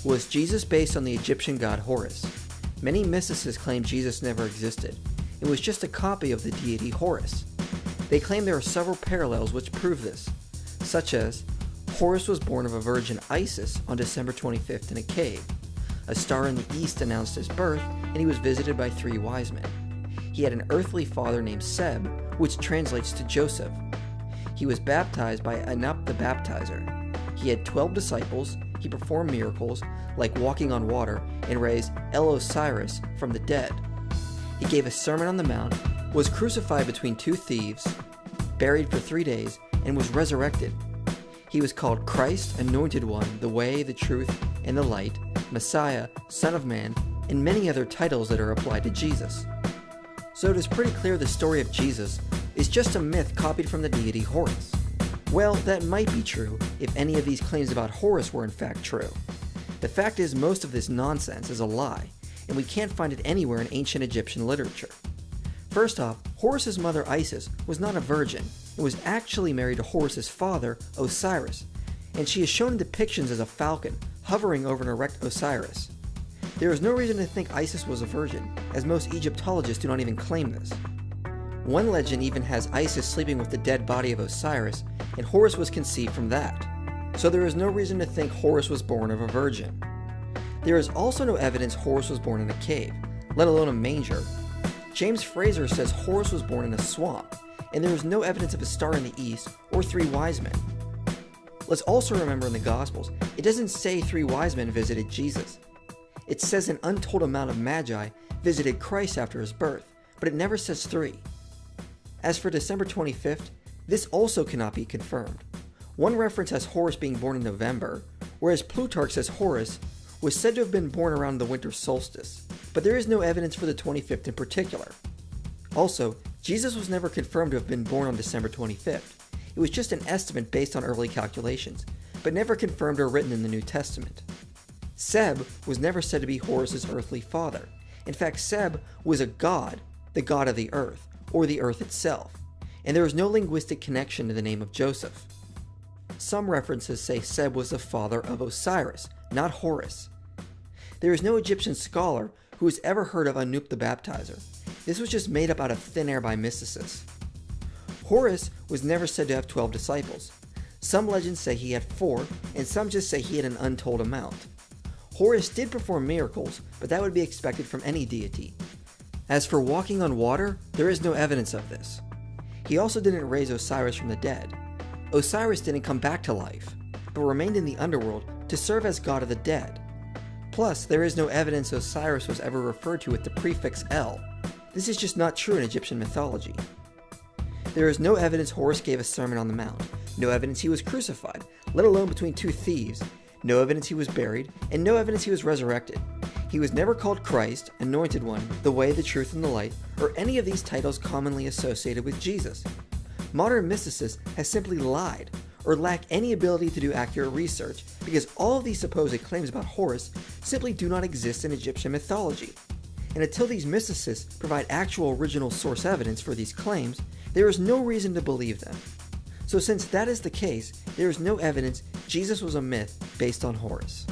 Was Jesus based on the Egyptian god Horus? Many mysticists claim Jesus never existed. It was just a copy of the deity Horus. They claim there are several parallels which prove this, such as Horus was born of a virgin Isis on December 25th in a cave. A star in the east announced his birth, and he was visited by 3 wise men. He had an earthly father named Seb, which translates to Joseph. He was baptized by Anup the baptizer. He had 12 disciples. He performed miracles, like walking on water, and raised Osiris from the dead. He gave a Sermon on the Mount, was crucified between 2 thieves, buried for 3 days, and was resurrected. He was called Christ, Anointed One, the Way, the Truth, and the Light, Messiah, Son of Man, and many other titles that are applied to Jesus. So it is pretty clear the story of Jesus is just a myth copied from the deity Horus. Well, that might be true if any of these claims about Horus were in fact true. The fact is, most of this nonsense is a lie, and we can't find it anywhere in ancient Egyptian literature. First off, Horus's mother Isis was not a virgin and was actually married to Horus's father, Osiris, and she is shown in depictions as a falcon hovering over an erect Osiris. There is no reason to think Isis was a virgin, as most Egyptologists do not even claim this. One legend even has Isis sleeping with the dead body of Osiris, and Horus was conceived from that. So there is no reason to think Horus was born of a virgin. There is also no evidence Horus was born in a cave, let alone a manger. James Fraser says Horus was born in a swamp, and there is no evidence of a star in the east or 3 wise men. Let's also remember in the Gospels, it doesn't say 3 wise men visited Jesus. It says an untold amount of magi visited Christ after his birth, but it never says 3. As for December 25th, this also cannot be confirmed. One reference has Horus being born in November, whereas Plutarch says Horus was said to have been born around the winter solstice, but there is no evidence for the 25th in particular. Also, Jesus was never confirmed to have been born on December 25th. It was just an estimate based on early calculations, but never confirmed or written in the New Testament. Seb was never said to be Horus's earthly father. In fact, Seb was a god, the god of the earth, or the earth itself, and there is no linguistic connection to the name of Joseph. Some references say Seb was the father of Osiris, not Horus. There is no Egyptian scholar who has ever heard of Anup the baptizer. This was just made up out of thin air by mysticists. Horus was never said to have 12 disciples. Some legends say he had 4, and some just say he had an untold amount. Horus did perform miracles, but that would be expected from any deity. As for walking on water, there is no evidence of this. He also didn't raise Osiris from the dead. Osiris didn't come back to life, but remained in the underworld to serve as god of the dead. Plus, there is no evidence Osiris was ever referred to with the prefix El. This is just not true in Egyptian mythology. There is no evidence Horus gave a Sermon on the Mount, no evidence he was crucified, let alone between 2 thieves, no evidence he was buried, and no evidence he was resurrected. He was never called Christ, Anointed One, the Way, the Truth, and the Light, or any of these titles commonly associated with Jesus. Modern mysticists have simply lied, or lack any ability to do accurate research, because all of these supposed claims about Horus simply do not exist in Egyptian mythology. And until these mysticists provide actual original source evidence for these claims, there is no reason to believe them. So since that is the case, there is no evidence Jesus was a myth based on Horus.